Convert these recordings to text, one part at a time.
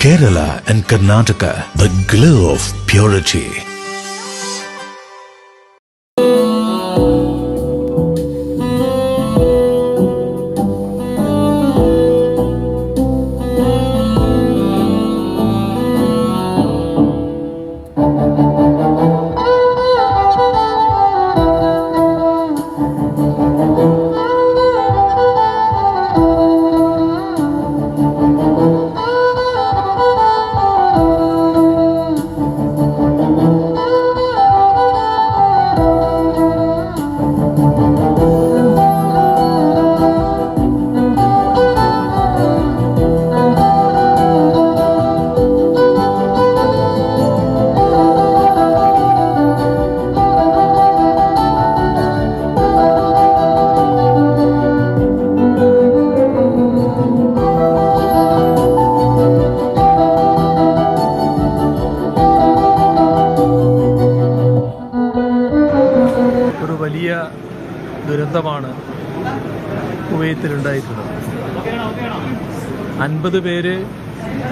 Kerala and Karnataka, the glow of purity. വലിയ ദുരന്തമാണ് കുവൈത്തിലുണ്ടായിട്ടുള്ളത്. 50 പേര്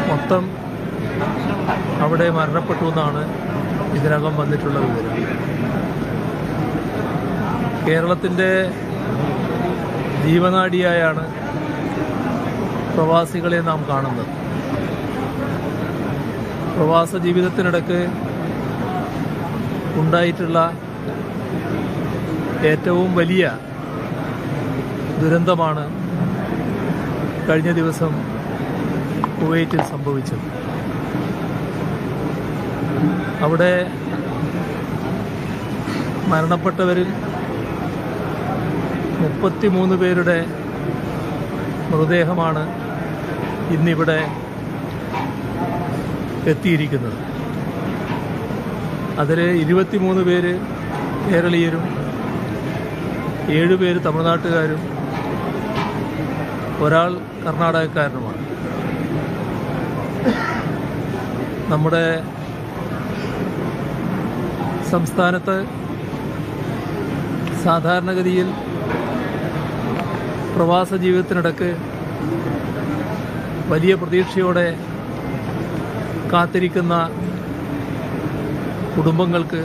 മൊത്തം അവിടെ മരണപ്പെട്ടു എന്നാണ് ഇതിനകം വന്നിട്ടുള്ള വിവരം. കേരളത്തിൻ്റെ ജീവനാഡിയായാണ് പ്രവാസികളെ നാം കാണുന്നത്. പ്രവാസ ജീവിതത്തിനിടയ്ക്ക് ഉണ്ടായിട്ടുള്ള ഏറ്റവും വലിയ ദുരന്തമാണ് കഴിഞ്ഞ ദിവസം കുവൈറ്റിൽ സംഭവിച്ചത്. അവിടെ മരണപ്പെട്ടവരിൽ 33 പേരുടെ മൃതദേഹമാണ് ഇന്നിവിടെ എത്തിയിരിക്കുന്നത്. അതിൽ 23 പേര് കേരളീയരും 7 പേര് തമിഴ്നാട്ടുകാരും ഒരാൾ കർണാടകക്കാരനുമാണ്. നമ്മുടെ സംസ്ഥാനത്ത് സാധാരണഗതിയിൽ പ്രവാസ ജീവിതത്തിനിടയ്ക്ക് വലിയ പ്രതീക്ഷയോടെ കാത്തിരിക്കുന്ന കുടുംബങ്ങൾക്ക്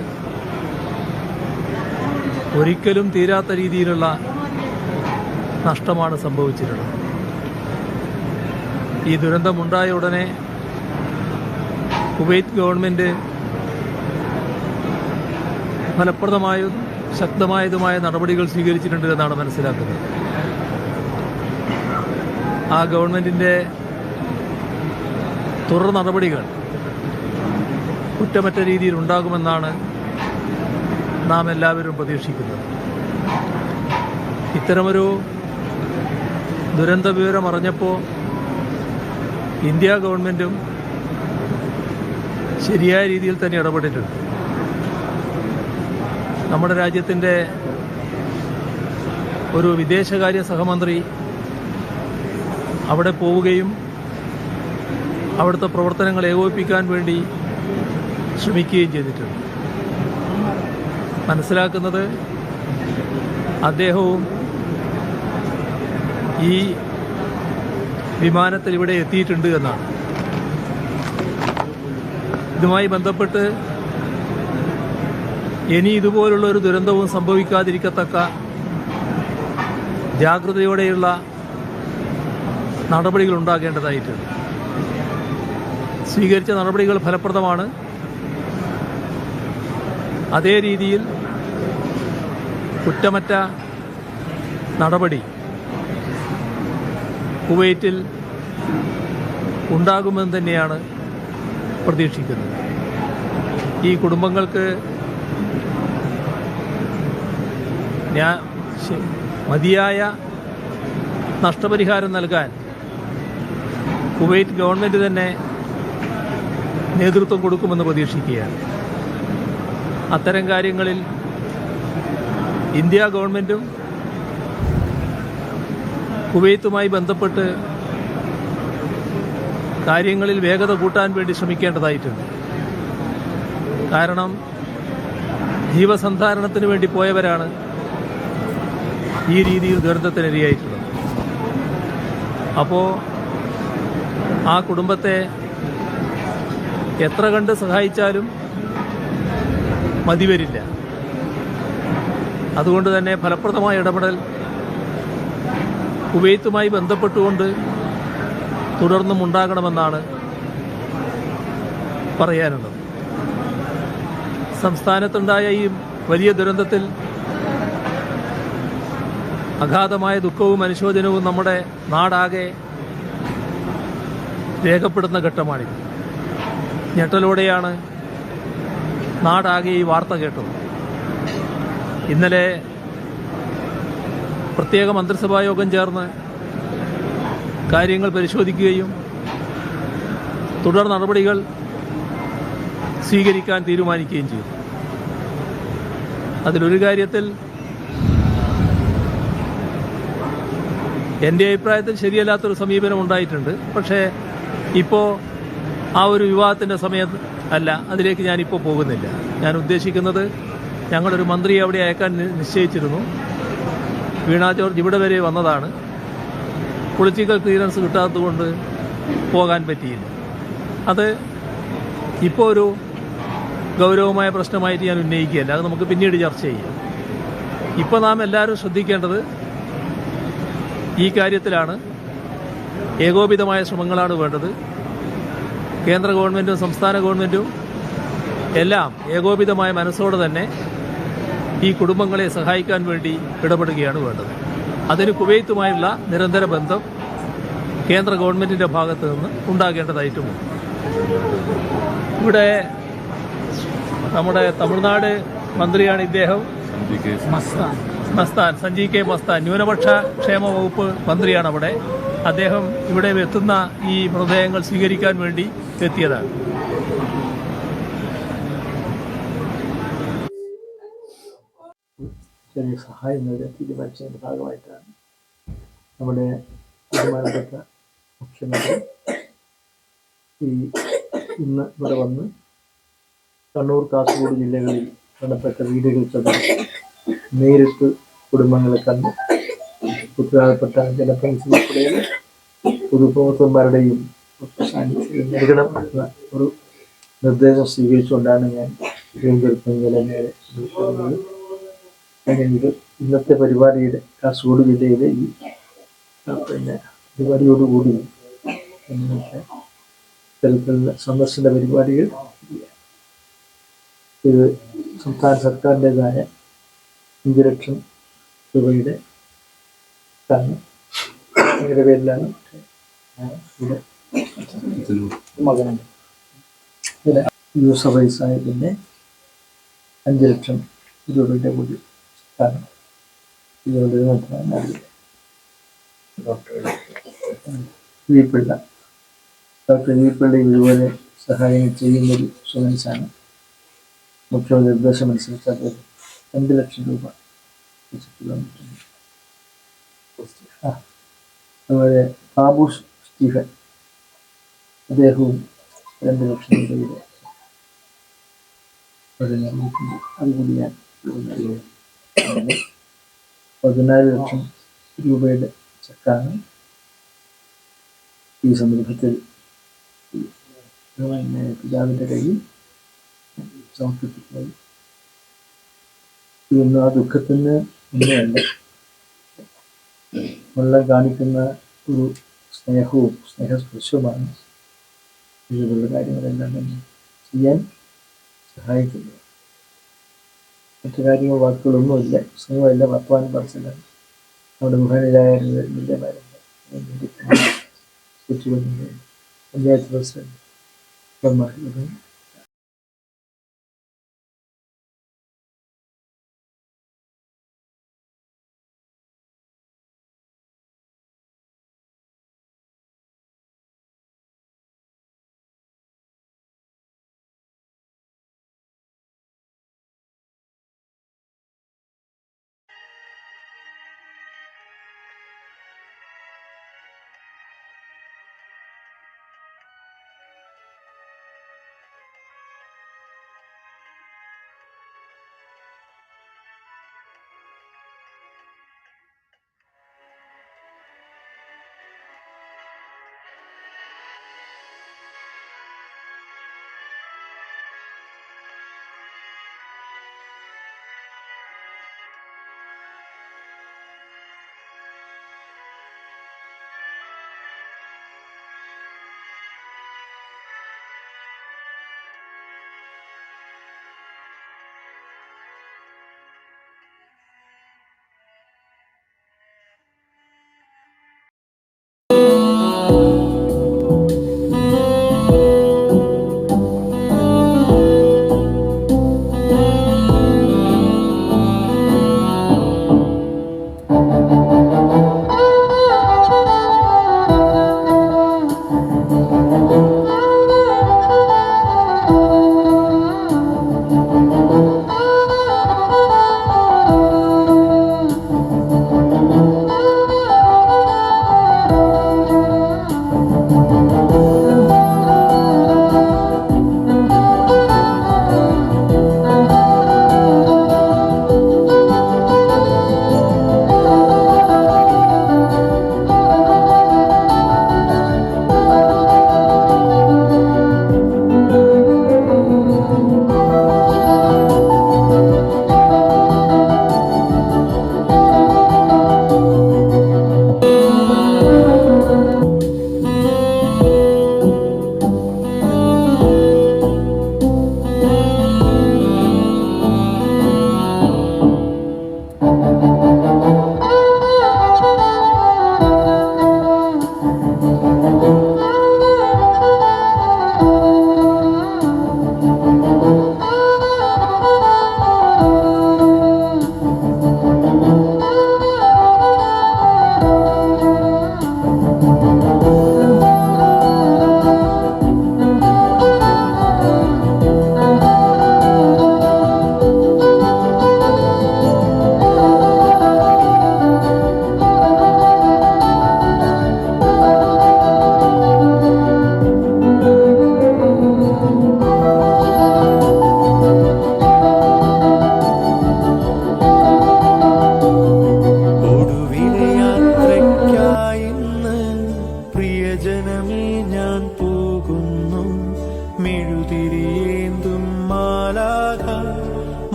ഒരിക്കലും തീരാത്ത രീതിയിലുള്ള നഷ്ടമാണ് സംഭവിച്ചിട്ടുള്ളത്. ഈ ദുരന്തമുണ്ടായ ഉടനെ കുവൈറ്റ് ഗവൺമെൻറ് ഫലപ്രദമായും ശക്തമായതുമായ നടപടികൾ സ്വീകരിച്ചിട്ടുണ്ട് എന്നാണ് മനസ്സിലാക്കുന്നത്. ആ ഗവൺമെൻറ്റിൻ്റെ തുടർ നടപടികൾ കുറ്റമറ്റ രീതിയിൽ ഉണ്ടാകുമെന്നാണ് നാം എല്ലാവരും പ്രതീക്ഷിക്കുന്നത്. ഇത്തരമൊരു ദുരന്ത വിവരം അറിഞ്ഞപ്പോൾ ഇന്ത്യ ഗവൺമെൻറ്റും ശരിയായ രീതിയിൽ തന്നെ ഇടപെട്ടിട്ടുണ്ട്. നമ്മുടെ രാജ്യത്തിൻ്റെ ഒരു വിദേശകാര്യ സഹമന്ത്രി അവിടെ പോവുകയും അവിടുത്തെ പ്രവർത്തനങ്ങൾ ഏകോപിപ്പിക്കാൻ വേണ്ടി ശ്രമിക്കുകയും ചെയ്തിട്ടുണ്ട്. മനസ്സിലാക്കുന്നത് അദ്ദേഹവും ഈ വിമാനത്തിൽ ഇവിടെ എത്തിയിട്ടുണ്ട് എന്നാണ്. ഇതുമായി ബന്ധപ്പെട്ട് ഇനി ഇതുപോലുള്ള ഒരു ദുരന്തവും സംഭവിക്കാതിരിക്കത്തക്ക ജാഗ്രതയോടെയുള്ള നടപടികൾ ഉണ്ടാകേണ്ടതായിട്ടുണ്ട്. സ്വീകരിച്ച നടപടികൾ ഫലപ്രദമാണ്. അതേ രീതിയിൽ കുറ്റമറ്റ നടപടി കുവൈറ്റിൽ ഉണ്ടാകുമെന്ന് തന്നെയാണ് പ്രതീക്ഷിക്കുന്നത്. ഈ കുടുംബങ്ങൾക്ക് മതിയായ നഷ്ടപരിഹാരം നൽകാൻ കുവൈറ്റ് ഗവൺമെൻറ് തന്നെ നേതൃത്വം കൊടുക്കുമെന്ന് പ്രതീക്ഷിക്കുകയാണ്. അത്തരം കാര്യങ്ങളിൽ ഇന്ത്യ ഗവൺമെൻറ്റും കുവൈത്തുമായി ബന്ധപ്പെട്ട് കാര്യങ്ങളിൽ വേഗത കൂട്ടാൻ വേണ്ടി ശ്രമിക്കേണ്ടതായിട്ടുണ്ട്. കാരണം ജീവസന്ധാരണത്തിന് വേണ്ടി പോയവരാണ് ഈ രീതിയിൽ ദുരന്തത്തിനിരയായിട്ടുള്ളത്. അപ്പോൾ ആ കുടുംബത്തെ എത്ര കണ്ട് സഹായിച്ചാലും മതിവരില്ല. അതുകൊണ്ട് തന്നെ ഫലപ്രദമായ ഇടപെടൽ കുവൈത്തുമായി ബന്ധപ്പെട്ടുകൊണ്ട് തുടർന്നും ഉണ്ടാകണമെന്നാണ് പറയാനുള്ളത്. സംസ്ഥാനത്തുണ്ടായ ഈ വലിയ ദുരന്തത്തിൽ അഗാധമായ ദുഃഖവും അനുശോചനവും നമ്മുടെ നാടാകെ രേഖപ്പെടുന്ന ഘട്ടമാണിത്. ഞെട്ടലോടെയാണ് നാടാകെ ഈ വാർത്ത കേട്ടത്. ഇന്നലെ പ്രത്യേക മന്ത്രിസഭാ യോഗം ചേർന്ന് കാര്യങ്ങൾ പരിശോധിക്കുകയും തുടർ നടപടികൾ സ്വീകരിക്കാൻ തീരുമാനിക്കുകയും ചെയ്തു. അതിലൊരു കാര്യത്തിൽ എൻ്റെ അഭിപ്രായത്തിൽ ശരിയല്ലാത്തൊരു സമീപനം ഉണ്ടായിട്ടുണ്ട്. പക്ഷേ ഇപ്പോൾ ആ ഒരു വിവാദത്തിൻ്റെ സമയം അല്ല, അതിലേക്ക് ഞാനിപ്പോൾ പോകുന്നില്ല. ഞാൻ ഉദ്ദേശിക്കുന്നത്, ഞങ്ങളൊരു മന്ത്രിയെ അവിടെ അയക്കാൻ നിശ്ചയിച്ചിരുന്നു. വീണ ജോർജ് ഇവിടെ വരെ വന്നതാണ്. പൊളിറ്റിക്കൽ ക്ലിയറൻസ് കിട്ടാത്തതുകൊണ്ട് പോകാൻ പറ്റിയില്ല. അത് ഇപ്പോൾ ഒരു ഗൗരവമായ പ്രശ്നമായിട്ട് ഞാൻ ഉന്നയിക്കുകയല്ല, അത് നമുക്ക് പിന്നീട് ചർച്ച ചെയ്യാം. ഇപ്പോൾ നാം എല്ലാവരും ശ്രദ്ധിക്കേണ്ടത് ഈ കാര്യത്തിലാണ്. ഏകോപിതമായ ശ്രമങ്ങളാണ് വേണ്ടത്. കേന്ദ്ര ഗവൺമെൻറ്റും സംസ്ഥാന ഗവൺമെൻറ്റും എല്ലാം ഏകോപിതമായ മനസ്സോടെ തന്നെ ഈ കുടുംബങ്ങളെ സഹായിക്കാൻ വേണ്ടി ഇടപെടുകയാണ് വേണ്ടത്. അതിന് കുവൈത്തുമായുള്ള നിരന്തര ബന്ധം കേന്ദ്ര ഗവൺമെൻറ്റിൻ്റെ ഭാഗത്ത് നിന്ന് ഉണ്ടാകേണ്ടതായിട്ടുമുണ്ട്. ഇവിടെ നമ്മുടെ തമിഴ്നാട് മന്ത്രിയാണ് ഇദ്ദേഹം, മസ്താൻ, സഞ്ജയ് കെ മസ്താൻ, ന്യൂനപക്ഷ ക്ഷേമ വകുപ്പ് മന്ത്രിയാണ് അവിടെ. അദ്ദേഹം ഇവിടെ എത്തുന്ന ഈ മൃതദേഹങ്ങൾ സ്വീകരിക്കാൻ വേണ്ടി എത്തിയതാണ്. ചെറിയ സഹായം നൽകാൻ തീരുമാനിച്ചതിൻ്റെ ഭാഗമായിട്ടാണ് നമ്മുടെ ബഹുമാനപ്പെട്ട മുഖ്യമന്ത്രി ഇന്ന് ഇവിടെ വന്ന് കണ്ണൂർ, കാസർഗോഡ് ജില്ലകളിൽ ബന്ധപ്പെട്ട വീടുകൾ ചെന്ന് നേരിട്ട് കുടുംബങ്ങളെ കണ്ട് ഉത്തരവാദപ്പെട്ട ജനപ്രതിനിധികളുടെയും പൊതുപ്രവർത്തകന്മാരുടെയും സാന്നിധ്യം നൽകണമെന്ന ഒരു നിർദ്ദേശം സ്വീകരിച്ചുകൊണ്ടാണ് ഞാൻ തിരുവനന്തപുരത്ത് ഇത് ഇന്നത്തെ പരിപാടിയുടെ കാസർഗോഡ് ജില്ലയിലെ ഈ പരിപാടിയോടുകൂടി ഇന്നത്തെ ഇത്തരത്തിലുള്ള സന്ദർശന പരിപാടികൾ ഇത് സംസ്ഥാന സർക്കാരിൻ്റെതായ 5 ലക്ഷം രൂപയുടെ അതിൻ്റെ പേരിലാണ് മകനുണ്ട്. യൂസഫ് അലി സാഹിബിൻ്റെ 5 ലക്ഷം രൂപയുടെ കൂടി ഡോക്ടർ വി പിള്ള ഇതുപോലെ സഹായങ്ങൾ ചെയ്യുന്നൊരു സുമൻസാണ്. മുഖ്യമന്ത്രി നിർദ്ദേശമനുസരിച്ച് അദ്ദേഹം 2 ലക്ഷം രൂപ അതുപോലെ ബാബു സ്റ്റീഫൻ അദ്ദേഹവും 2 ലക്ഷം രൂപയുടെ അതുകൂടി ഞാൻ 14 ലക്ഷം രൂപയുടെ ചെക്കാണ് ഈ സന്ദർഭത്തിൽ പിതാവിൻ്റെ കയ്യിൽ സമർപ്പിക്കുന്നത്. ഇതൊന്നും ആ ദുഃഖത്തിന് ഒന്നുമല്ല, വെള്ളം കാണിക്കുന്ന ഒരു സ്നേഹവും സ്നേഹസ്പർശവുമാണ് ഇതുപോലുള്ള കാര്യങ്ങളെല്ലാം തന്നെ ചെയ്യാൻ സഹായിക്കുന്നത്. മറ്റു കാര്യങ്ങൾ വാക്കുകളൊന്നുമില്ല, സ്നേഹമല്ല, വർത്തമാനം പറച്ചില്ല. നമ്മുടെ മുഖാനിലായ പഞ്ചായത്ത് പ്രസിഡന്റ്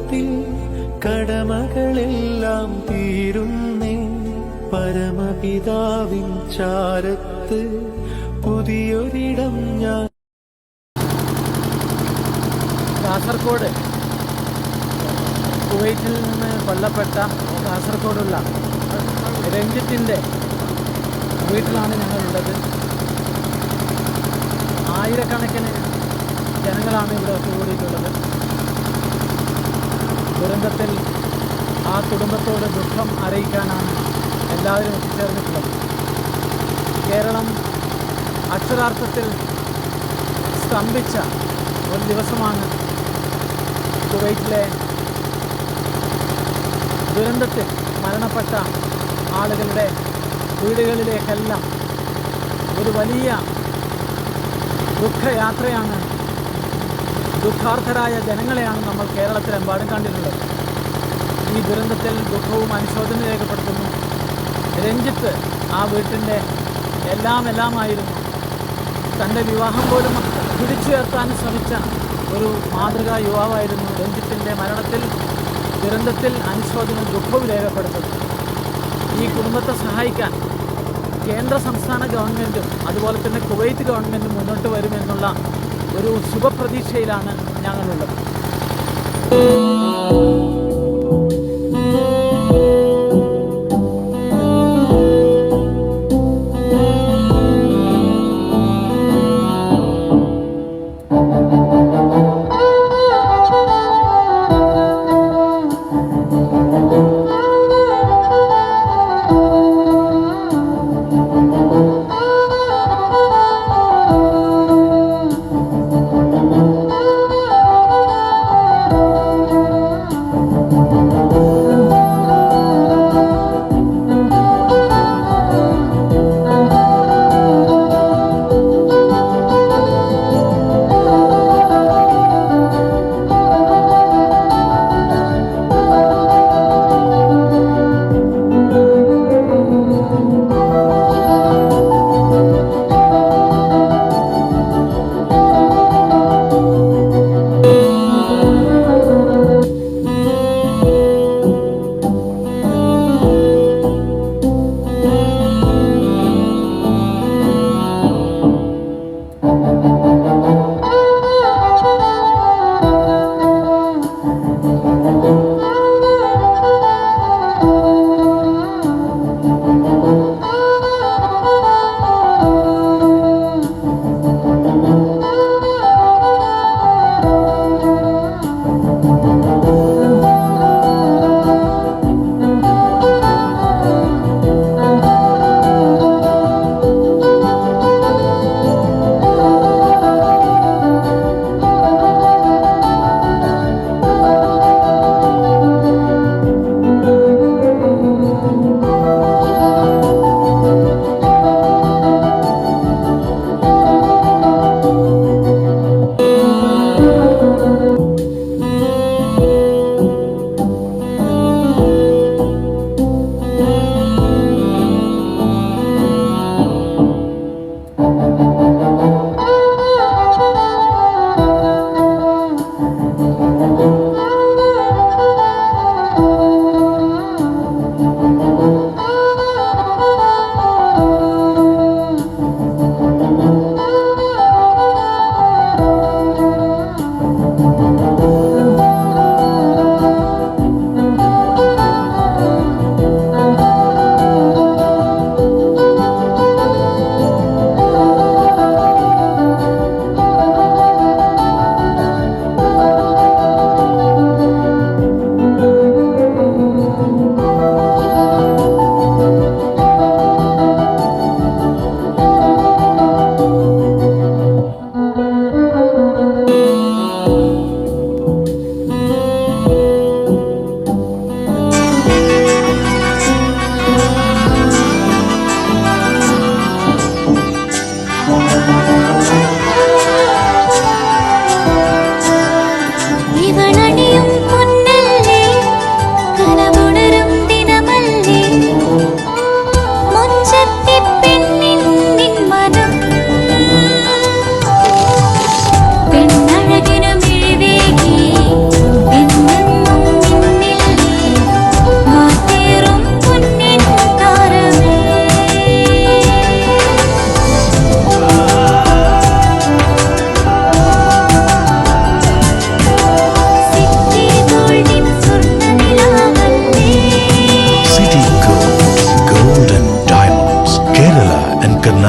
സ്വർഗത്തിൽ കടമകളെല്ലാം തീരുന്നേ. പരമപിതാവിൻ ചാരത്ത് പുതിയൊരിടം ഞാൻ. കാസർഗോഡ് കുവൈറ്റിൽ നിന്ന് കൊല്ലപ്പെട്ട കാസർഗോഡുള്ള രഞ്ജിത്തിൻ്റെ വീട്ടിലാണ് ഞങ്ങളുള്ളത്. ആയിരക്കണക്കിന് ജനങ്ങളാണ് ഇവിടെ ഒത്തുകൂടിയിട്ടുള്ളത്. ദുരന്തത്തിൽ ആ കുടുംബത്തോട് ദുഃഖം അറിയിക്കാനാണ് എല്ലാവരും എത്തിച്ചേർന്നിട്ടുള്ളത്. കേരളം അക്ഷരാർത്ഥത്തിൽ സ്തംഭിച്ച ഒരു ദിവസമാണ് കുവൈറ്റിലെ ദുരന്തത്തിൽ മരണപ്പെട്ട ആളുകളുടെ വീടുകളിലേക്കെല്ലാം ഒരു വലിയ ദുഃഖയാത്രയാണ്. ദുഃഖാർത്ഥരായ ജനങ്ങളെയാണ് നമ്മൾ കേരളത്തിലെമ്പാടും കണ്ടിട്ടുള്ളത്. ഈ ദുരന്തത്തിൽ ദുഃഖവും അനുശോചനവും രേഖപ്പെടുത്തുന്നു. രഞ്ജിത്ത് ആ വീട്ടിൻ്റെ എല്ലാമായിരുന്നു. തൻ്റെ വിവാഹം പോലും പിടിച്ചുയർത്താൻ ശ്രമിച്ച ഒരു മാതൃകാ യുവാവായിരുന്നു. രഞ്ജിത്തിൻ്റെ മരണത്തിൽ ദുരന്തത്തിൽ അനുശോചനവും ദുഃഖവും രേഖപ്പെടുത്തുന്നു. ഈ കുടുംബത്തെ സഹായിക്കാൻ കേന്ദ്ര സംസ്ഥാന ഗവൺമെൻറ്റും അതുപോലെ തന്നെ കുവൈറ്റ് ഗവൺമെൻറ്റും മുന്നോട്ട് വരുമെന്നുള്ള ഒരു ശുഭപ്രതീക്ഷയിലാണ് ഞങ്ങളുള്ളത്.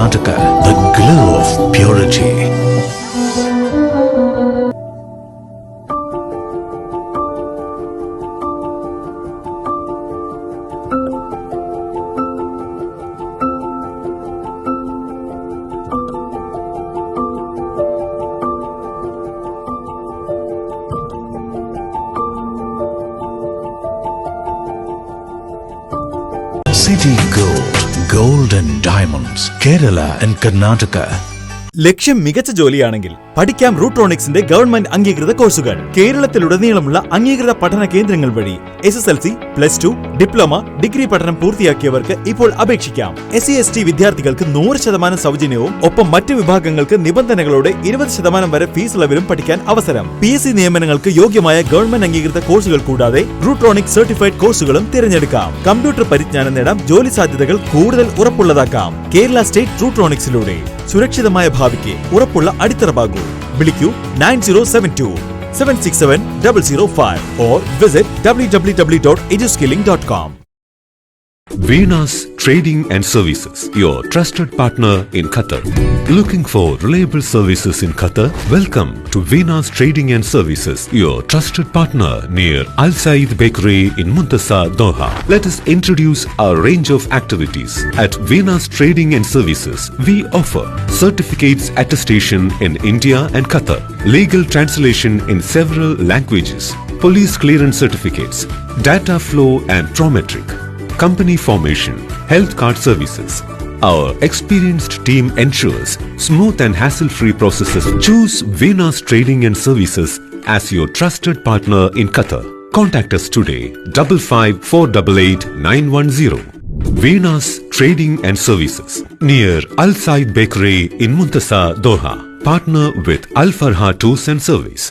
Karnataka, the glow of purity. City Gold and Diamonds, Kerala and Karnataka. ലക്ഷ്യം മികച്ച ജോലിയാണെങ്കിൽ പഠിക്കാം റൂട്രോണിക്സിന്റെ ഗവൺമെന്റ് അംഗീകൃത കോഴ്സുകൾ. കേരളത്തിലുടനീളമുള്ള അംഗീകൃത പഠന കേന്ദ്രങ്ങൾ വഴി SSLC, +2, ഡിപ്ലോമ, ഡിഗ്രി പഠനം പൂർത്തിയാക്കിയവർക്ക് ഇപ്പോൾ അപേക്ഷിക്കാം. SC/ST വിദ്യാർത്ഥികൾക്ക് 100% സൗജന്യവും ഒപ്പം മറ്റ് വിഭാഗങ്ങൾക്ക് നിബന്ധനകളോടെ 20% വരെ ഫീസ് ഇളവിലും പഠിക്കാൻ അവസരം. PSC നിയമനങ്ങൾക്ക് യോഗ്യമായ ഗവൺമെന്റ് അംഗീകൃത കോഴ്സുകൾ കൂടാതെ റൂട്രോണിക്സ് സർട്ടിഫൈഡ് കോഴ്സുകളും തിരഞ്ഞെടുക്കാം. കമ്പ്യൂട്ടർ പരിജ്ഞാനം നേടാം, ജോലി സാധ്യതകൾ കൂടുതൽ ഉറപ്പുള്ളതാക്കാം. കേരള സ്റ്റേറ്റ് റൂട്രോണിക്സിലൂടെ സുരക്ഷിതമായ ഭാവിക്ക് ഉറപ്പുള്ള അടിത്തറ. വിളിക്കൂ 9072 767 005 or visit www.eduskilling.com. Venus Trading and Services, your trusted partner in Qatar. Looking for reliable services in Qatar? Welcome to Venus Trading and Services, your trusted partner near Al Said Bakery in Muntasa, Doha. Let us introduce our range of activities. At Venus Trading and Services, we offer certificates attestation in India and Qatar, legal translation in several languages, police clearance certificates, data flow and prometric, company formation, health card services. Our experienced team ensures smooth and hassle-free processes. Choose Venus Trading and Services as your trusted partner in Qatar. Contact us today 55 488 910. Venus Trading and Services near Al Said Bakery in Muntasa, Doha. Partner with Al Farha Tours and Service.